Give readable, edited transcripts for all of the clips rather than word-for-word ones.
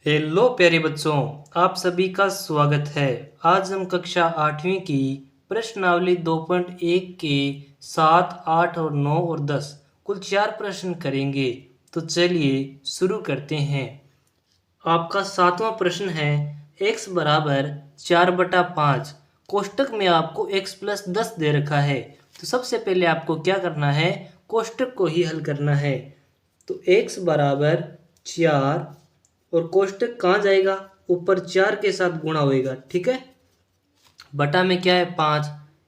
Hello प्यारे बच्चों, आप सभी का स्वागत है। आज हम कक्षा 8वीं की प्रश्नावली 2.1 के 7, 8 और 9 और 10 कुल 4 प्रश्न करेंगे। तो चलिए शुरू करते हैं। आपका 7वां प्रश्न है x बराबर 4/5। कोष्टक में आपको x प्लस 10 दे रखा है। तो सबसे पहले आपको क्या करना है, कोष्टक को ही हल करना है। तो x बराबर 4 और कोष्टक कहाँ जाएगा, ऊपर 4 के साथ गुणा होएगा, ठीक है। बटा में क्या है 5,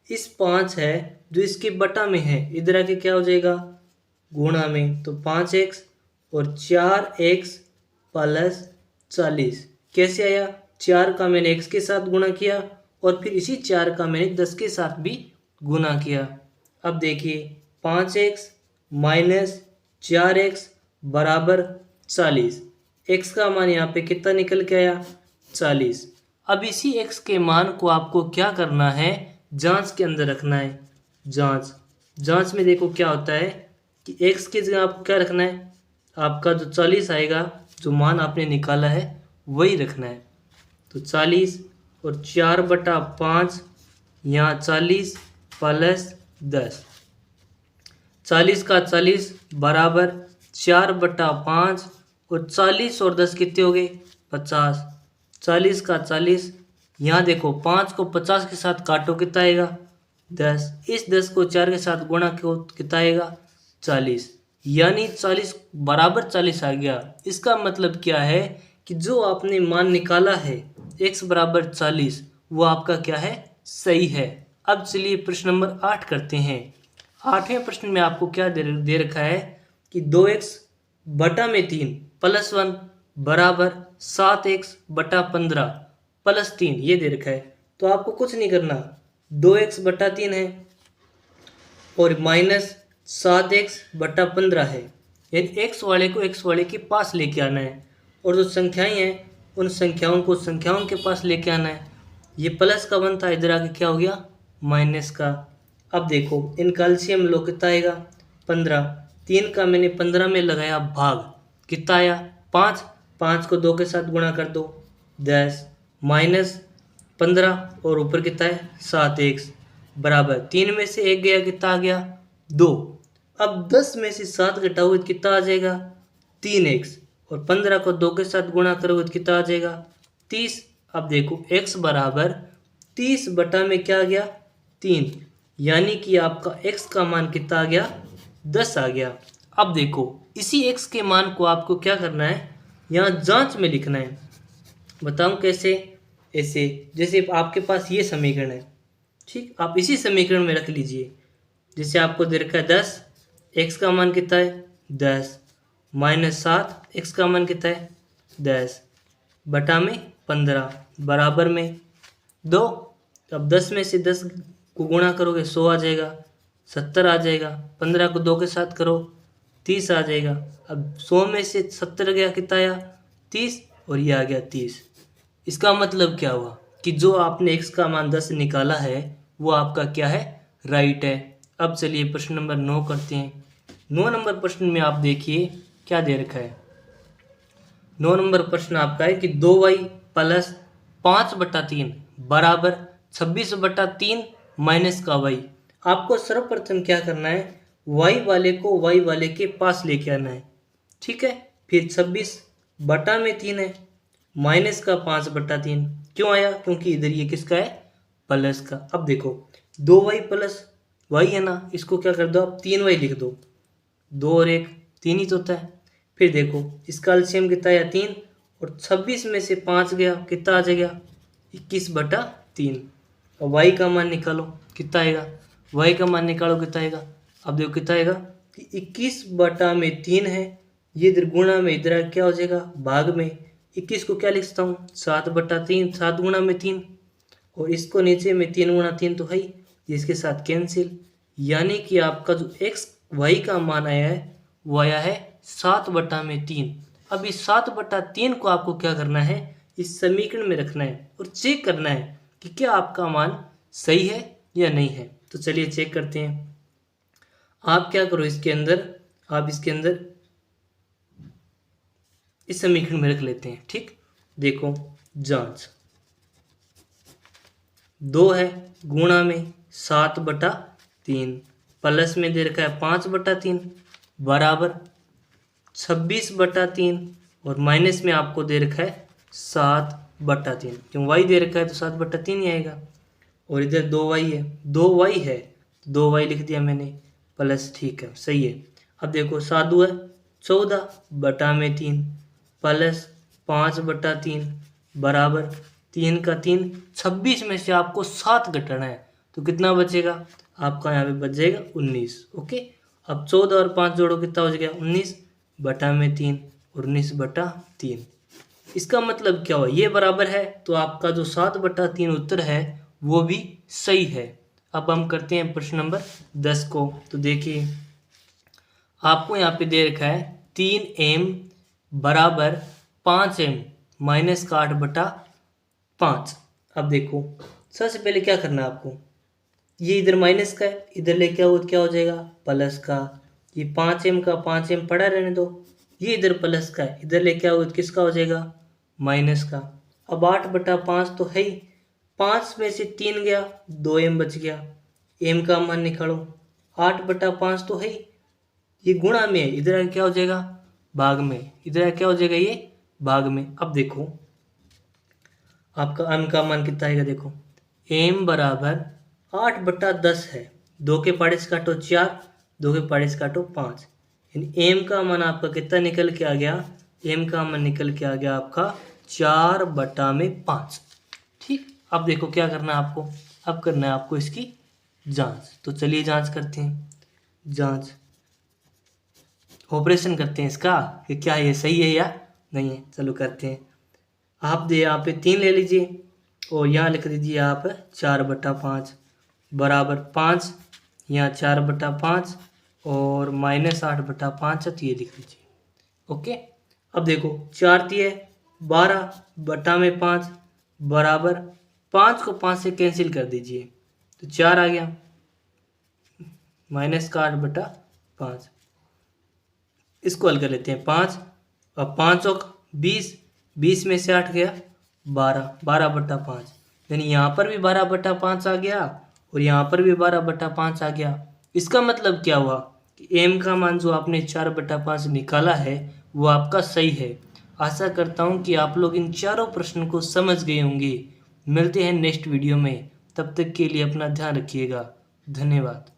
इस 5 है जो इसके बटा में है, इधर आके क्या हो जाएगा गुणा में। तो 5x और 4x प्लस 40 कैसे आया, 4 का मैंने x के साथ गुणा किया और फिर इसी 4 का मैंने 10 के साथ भी गुणा किया। अब देखिए 5x माइनस 4x बराबर 40। x का मान यहाँ पे कितना निकल के आया 40। अब इसी x के मान को आपको क्या करना है, जांच के अंदर रखना है। जांच में देखो क्या होता है कि x की जगह आपको क्या रखना है, आपका जो 40 आएगा, जो मान आपने निकाला है वही रखना है। तो 40 और 4/5 यहाँ 40 प्लस 10, 40 का 40 बराबर 4/5 और 40 और 10 कितने हो गए 50। 40 का 40, यहाँ देखो 5 को 50 के साथ काटो कितना आएगा 10, इस 10 को 4 के साथ गुणा करो कितना आएगा 40, यानी 40 बराबर 40 आ गया। इसका मतलब क्या है कि जो आपने मान निकाला है x बराबर 40 वो आपका क्या है, सही है। अब चलिए प्रश्न नंबर 8 करते हैं। 8वें प्रश्न में आपको क्या दे रखा है कि 2x बटा में 3 प्लस 1 बराबर 7x बटा 15 प्लस 3 ये दे रखा है। तो आपको कुछ नहीं करना, 2x बटा 3 है और माइनस 7x बटा 15 है, यानी x वाले को x वाले के पास लेके आना है और जो संख्याएं हैं उन संख्याओं को संख्याओं के पास लेके आना है। ये प्लस का बनता है, इधर आके क्या हो गया माइनस का। अब देखो इनका एलसीएम लो कितना आएगा 15, 3 का मैंने 15 में लगाया भाग, कितना आया 5, 5 को 2 के साथ गुणा कर दो 10 माइनस 15 और ऊपर कितना है 7x बराबर 3 में से 1 गया कितना आ गया 2। अब 10 में से 7 घटाओगे तो कितना आ जाएगा 3x और 15 को 2 के साथ गुणा करोगे तो कितना आ जाएगा 30। अब देखो x बराबर 30 बटा में क्या आ गया 3, यानी कि आपका x का मान कितना आ गया 10 आ गया। अब देखो इसी x के मान को आपको क्या करना है, यहाँ जांच में लिखना है। बताऊं कैसे, ऐसे जैसे आपके पास ये समीकरण है, ठीक, आप इसी समीकरण में रख लीजिए। जैसे आपको दे रखा है 10, x का मान कितना है 10 माइनस 7, x का मान कितना है 10 बटा में 15 बराबर में 2। अब 10 में से 10 को गुणा करोगे 100 आ जाएगा, 70 आ जाएगा, 15 को 2 के साथ करो 30 आ जाएगा। अब 100 में से 70 गया कितना आया 30 और ये आ गया 30। इसका मतलब क्या हुआ कि जो आपने x का मान 10 निकाला है वो आपका क्या है, राइट है। अब चलिए प्रश्न नंबर 9 करते हैं। 9 नंबर प्रश्न में आप देखिए क्या दे रखा है। 9 नंबर प्रश्न आपका है कि 2y प्लस 5/3 बराबर 26/3 माइनस का y। आपको सर्वप्रथम क्या करना है, y वाले को y वाले के पास लेके आना है, ठीक है। फिर 26 बटा में 3 है माइनस का 5/3 क्यों आया, क्योंकि इधर ये किसका है प्लस का। अब देखो 2y प्लस y है ना, इसको क्या कर दो आप 3y लिख दो, 2 और 1 3 ही तो होता है। फिर देखो इसका एलसीएम कितना आया 3 और 26 में से 5 गया कितना आ जाएगा 21/3। और y का मान निकालो कितना आएगा, y का मान निकालो कितना आएगा। अब देखो कितना आएगा कि 21/3 है, ये इधर गुणा में इधर क्या हो जाएगा भाग में, 21 को क्या लिख सकता हूँ 7/3, 7 गुणा में 3 और इसको नीचे में 3 गुणा 3 तो है ही, इसके साथ कैंसिल, यानी कि आपका जो x y का मान आया है वो आया है 7/3। अब इस 7/3 को आपको क्या करना है, इस समीकरण में रखना है और चेक करना है कि क्या आपका मान सही है या नहीं है। तो चलिए चेक करते हैं। आप क्या करो इसके अंदर, आप इसके अंदर इस समीकरण में रख लेते हैं, ठीक। देखो जांच, 2 है गुणा में 7/3 प्लस में दे रखा है 5/3 बराबर 26/3 और माइनस में आपको दे रखा है 7/3, क्यों y दे रखा है तो 7/3 ही आएगा। और इधर 2y है, 2y है तो 2y लिख दिया मैंने प्लस, ठीक है सही है। अब देखो साधु है 14/3 प्लस 5/3 बराबर 3 का 3, 26 में से आपको 7 घटाना है तो कितना बचेगा आपका, यहाँ पे बच जाएगा 19। ओके, अब 14 और 5 जोड़ो कितना हो जाएगा 19/3 और 19/3। इसका मतलब क्या हुआ, ये बराबर है तो आपका जो 7/3 उत्तर है वो भी सही है। अब हम करते हैं प्रश्न नंबर 10 को। तो देखिए आपको यहाँ पे दे रखा है 3m बराबर 5m माइनस का 8/5। अब देखो सबसे पहले क्या करना है आपको, ये इधर माइनस का है, इधर लेके आओ तो क्या हो जाएगा प्लस का। ये 5m का 5m पड़ा रहने दो, ये इधर प्लस का है, इधर लेके आओ तो किसका हो जाएगा माइनस का। अब 8/5 तो है ही, 5 में से 3 गया 2m बच गया, m का मान निकालो, 8/5 तो है ही, ये गुणा में है, इधर क्या हो जाएगा भाग में, इधर क्या हो जाएगा ये भाग में। अब देखो आपका m का मान कितना आएगा, देखो m बराबर 8/10 है, 2 के पाड़े से काटो 4, 2 के पाड़े से काटो 5, यानी m का मान आपका कितना निकल के आ गया, m का मान निकल के आ गया आपका 4/5। ठीक, अब देखो क्या करना है आपको, अब करना है आपको इसकी जांच। तो चलिए जांच करते हैं, जांच ऑपरेशन करते हैं इसका कि क्या ये सही है या नहीं है। चलो करते हैं। आप दे यहाँ पे 3 ले लीजिए और यहाँ लिख दीजिए आप 4/5 बराबर 5, यहाँ 4/5 और -8/5 है तो ये लिख दीजिए। ओके, अब देखो 4 दिए 12/5 बराबर 5 को 5 से कैंसिल कर दीजिए तो 4 आ गया, माइनस का 8/5। इसको हल कर लेते हैं 5 और 5 और 20, 20 में से 8 गया 12, 12/5, यानी यहाँ पर भी 12/5 आ गया और यहाँ पर भी 12/5 आ गया। इसका मतलब क्या हुआ कि m का मान जो आपने 4/5 निकाला है वो आपका सही है। आशा करता हूँ कि आप लोग इन चारों प्रश्न को समझ गए होंगे। मिलते हैं नेक्स्ट वीडियो में, तब तक के लिए अपना ध्यान रखिएगा। धन्यवाद।